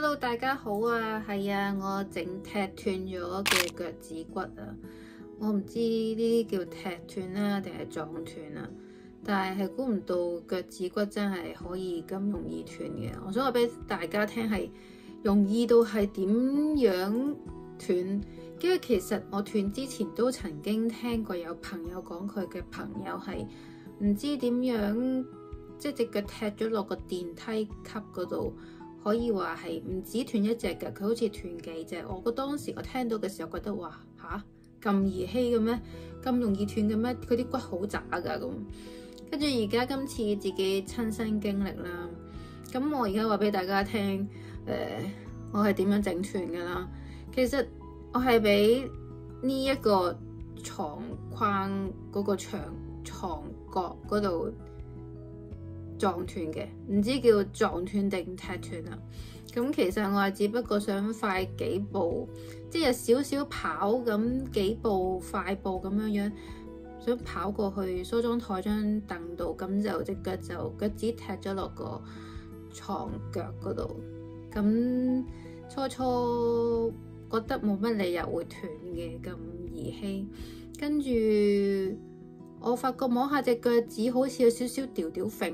Hello， 大家好啊，係啊，我整踢斷咗嘅腳趾骨啊，我唔知呢啲叫踢斷啦定係撞斷啊，但係估唔到腳趾骨真係可以咁容易斷嘅。我想話俾大家聽係容易到係點樣斷，因為其實我斷之前都曾經聽過有朋友講佢嘅朋友係唔知點樣，即係隻腳踢咗落個電梯級嗰度。可以話係唔止斷一隻腳，佢好似斷幾隻。我當時我聽到嘅時候覺得哇嚇咁兒戲嘅咩？咁容易斷嘅咩？佢啲骨好渣㗎咁。跟住而家今次自己親身經歷啦。咁我而家話俾大家聽，我係點樣整斷㗎啦？其實我係俾呢一個床框嗰個床角嗰度撞斷嘅，唔知叫撞斷定踢斷啊。咁其實我係只不過想快幾步，即係有少少跑咁幾步快步咁樣，想跑過去梳妝台張凳度，咁就隻腳趾踢咗落個床腳嗰度。咁初覺得冇乜理由會斷嘅，咁兒戲。跟住我發覺摸下隻腳趾好似有少少吊揈，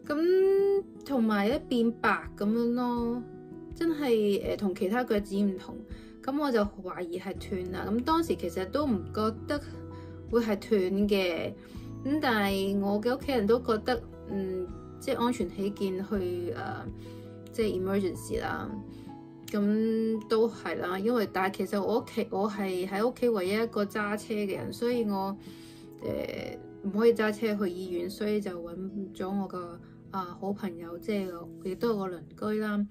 咁同埋一變白咁樣咯，真係同其他腳趾唔同。咁我就懷疑係斷啦。咁當時其實都唔覺得會係斷嘅，咁但係我嘅屋企人都覺得即係安全起見去即係 emergency 啦。咁都係啦，但係其實我係喺屋企唯一一個揸車嘅人，所以我唔可以揸車去醫院，所以就揾咗我個好朋友，即係亦都有個鄰居啦。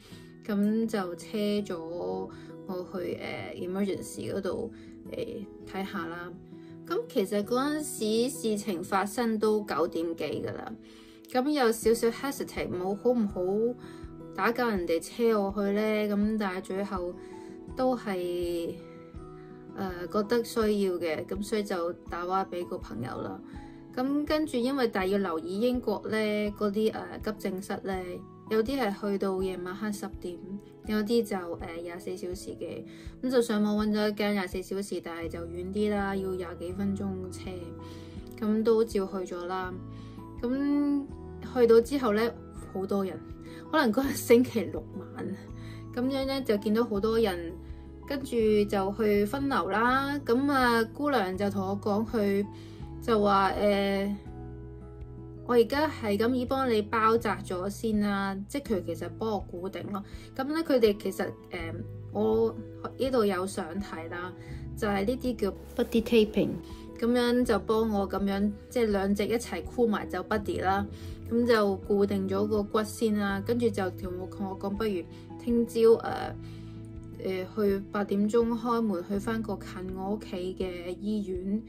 咁就車咗我去emergency 嗰度睇下啦。咁其實嗰陣時事情發生都9點幾噶啦，咁有少少 hesitate， 好唔好打攪人哋車我去呢？咁但係最後都係覺得需要嘅，咁所以就打話俾個朋友啦。咁跟住但係要留意英國咧嗰啲急症室咧，有啲係去到夜晚黑10點，有啲就24小時嘅。咁就上網揾咗一間24小時，但係就遠啲啦，要廿幾分鐘車。咁都照去咗啦。咁去到之後咧，好多人，可能嗰日星期六晚咁樣咧，就見到好多人。跟住就去分流啦，咁姑娘就同我講，佢就話我而家係咁以幫你包紮咗先啦，即係佢其實幫我固定咯。咁咧佢哋其實我呢度有相睇啦，就係呢啲叫 buddy taping， 咁樣就幫我咁樣即係兩隻一齊箍埋就 buddy 啦，咁就固定咗個骨先啦。跟住就同我講，不如聽朝去8點鐘開門，去翻個近我屋企嘅醫院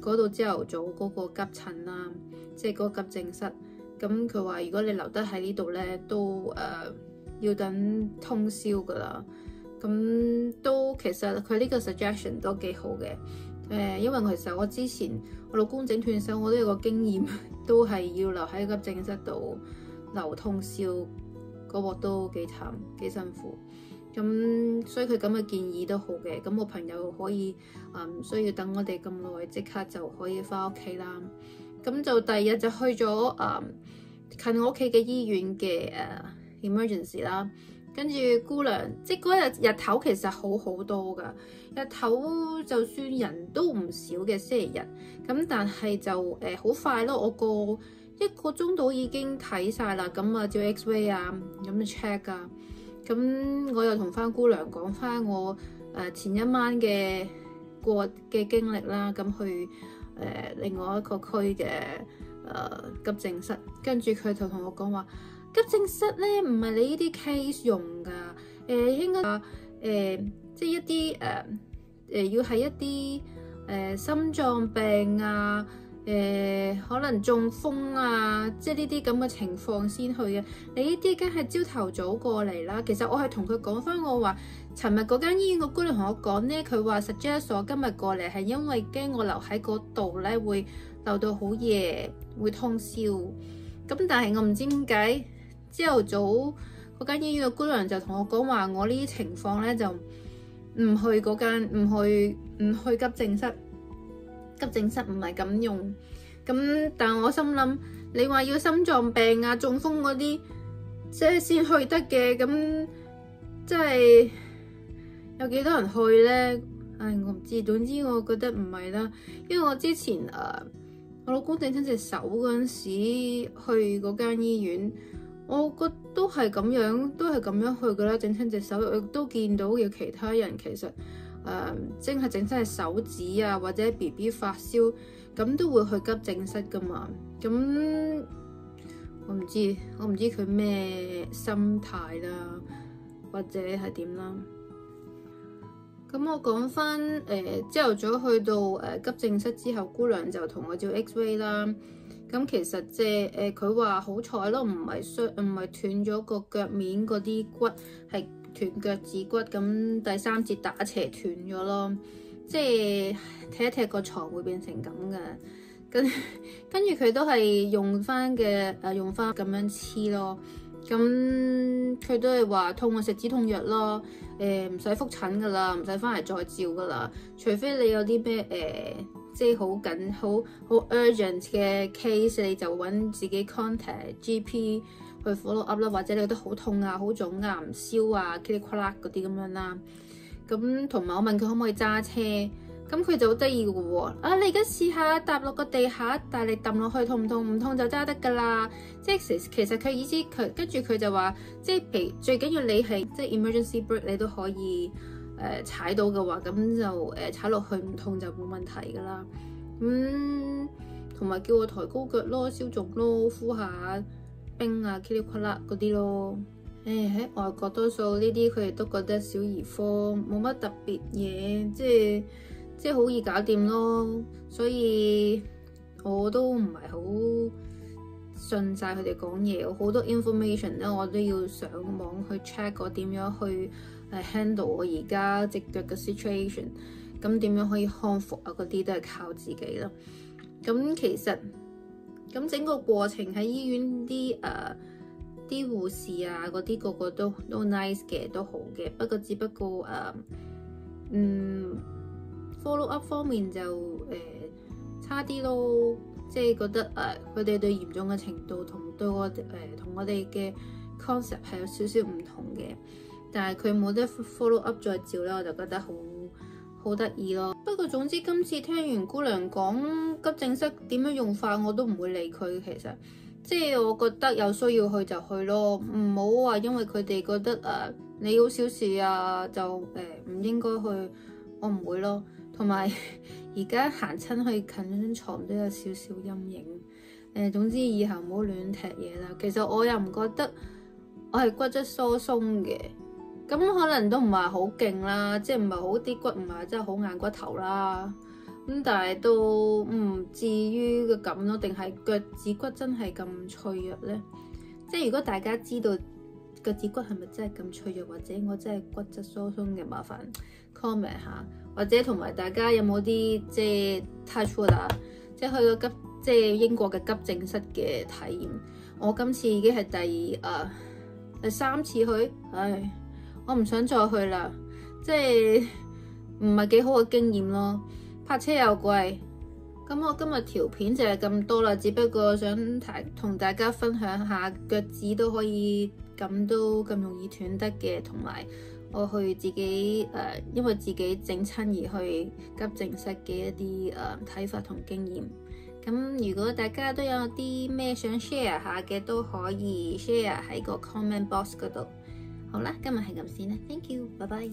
嗰度朝頭早嗰個急診啦，即係嗰個急症室。咁佢話如果你留得喺呢度咧，都要等通宵噶啦。咁都其實佢呢個 suggestion 都幾好嘅。因為其實我之前我老公整斷手，我都有個經驗，都係要留喺急症室度留通宵，嗰鑊都幾慘幾辛苦。咁所以佢咁嘅建議都好嘅，咁我朋友可以唔需要等我哋咁耐，即刻就可以翻屋企啦。咁就第二日就去咗近我屋企嘅醫院嘅emergency 啦。跟住姑娘，即係嗰日頭其實好多噶，日頭就算人都唔少嘅星期日，咁但係就好快咯，我一個鐘度已經睇晒啦，咁照 X-ray 啊，咁 check 啊。咁我又同翻姑娘講翻我前一晚嘅經歷啦，咁去另外一個區嘅急症室，跟住佢就同我講話，急症室咧唔係你呢啲 case 用噶，應該即係一啲要係一啲心臟病啊。可能中風啊，即係呢啲咁嘅情況先去嘅。你呢啲梗係朝頭早過嚟啦。其實我係同佢講翻，我話尋日嗰間醫院個姑娘同我講呢，佢話 suggest 我今日過嚟係因為驚我留喺嗰度咧會留到好夜，會通宵。咁但係我唔知點解朝頭早嗰間醫院嘅姑娘就同我講話，我呢啲情況咧就唔去嗰間，唔去急症室，急症室唔係咁用。咁但我心諗，你話要心臟病啊、中風嗰啲，即係先去得嘅，咁即係有幾多人去咧？唉，我唔知，總之我覺得唔係啦，因為我之前我老公整親隻手嗰陣時去嗰間醫院，我覺得都係咁樣去噶啦，整親隻手，我都見到有其他人其實整親隻手指啊，或者 BB 發燒，咁都會去急症室噶嘛。咁我唔知佢咩心態啦，或者係點啦。咁我講翻朝頭早去到急症室之後，姑娘就同我照 X-ray 啦。咁其實即係佢話好彩咯，唔係斷咗個腳面嗰啲骨，係斷腳趾骨。咁第三節打斜斷咗咯，即係踢一踢個床會變成咁嘅。跟住佢都係用翻咁樣黐咯。咁佢都係話痛啊，食止痛藥咯。唔使覆診噶啦，唔使翻嚟再照噶啦。除非你有啲咩即係好緊好 urgent 嘅 case， 你就揾自己 contact GP 去 follow up 啦。或者你覺得好痛啊、好腫啊、唔燒啊、噼里啪啦嗰啲咁樣啦。咁同埋我問佢可唔可以揸車，咁佢就好得意嘅喎。你而家試下踏落個地下，大力揼落去，痛唔痛？唔痛就揸得㗎啦。即係其實佢意思，跟住佢就話，即係最緊要你係即係 emergency brake 你都可以踩到嘅話，咁就踩落去唔痛就冇問題㗎啦。同埋叫我抬高腳咯、消腫咯、敷下冰啊、噼里啪啦嗰啲咯。喺外國多數呢啲佢哋都覺得小兒科冇乜特別嘢，即係好易搞掂咯。所以我都唔係好信晒佢哋講嘢，我好多 information 咧，我都要上網去 check 我點樣去handle 我而家隻腳嘅 situation， 咁點樣可以康復啊，嗰啲都係靠自己咯。咁其實咁整個過程喺醫院啲護士啊嗰啲個個都 nice 嘅，都好嘅。不過只不過follow up 方面就差啲咯。即係覺得佢哋對嚴重嘅程度同我哋嘅 concept 係有少少唔同嘅，但係佢冇得 follow up 再照咧，我就覺得好得意咯。不過總之今次聽完姑娘講急症室點樣用法，我都唔會理佢。其實即係我覺得有需要去就去咯，唔好話因為佢哋覺得你好小事啊就唔應該去，我唔會咯。同埋而家行親去近床都有少少陰影。總之以後唔好亂踢嘢啦。其實我又唔覺得我係骨質疏鬆嘅，咁可能都唔係好勁啦，即係唔係好啲骨唔係真係好硬骨頭啦。咁但係都唔至於嘅咁咯。定係腳趾骨真係咁脆弱呢？即係如果大家知道腳趾骨係咪真係咁脆弱，或者我真係骨質疏鬆嘅，麻煩 comment 下。或者同埋大家有冇啲即係 touch wood 啊，即係去到即係英國嘅急症室嘅體驗。我今次已經係第三次去，我唔想再去啦，即係唔係幾好嘅經驗咯。泊車又貴。咁我今日條片就係咁多啦，只不過想同大家分享下腳趾都可以咁容易斷得嘅，同埋我去自己因為自己整親而去急症室嘅一啲睇法同經驗。咁如果大家都有啲咩想 share 下嘅，都可以 share 喺個 comment box 嗰度。好啦，今日係咁先啦，thank you，拜拜。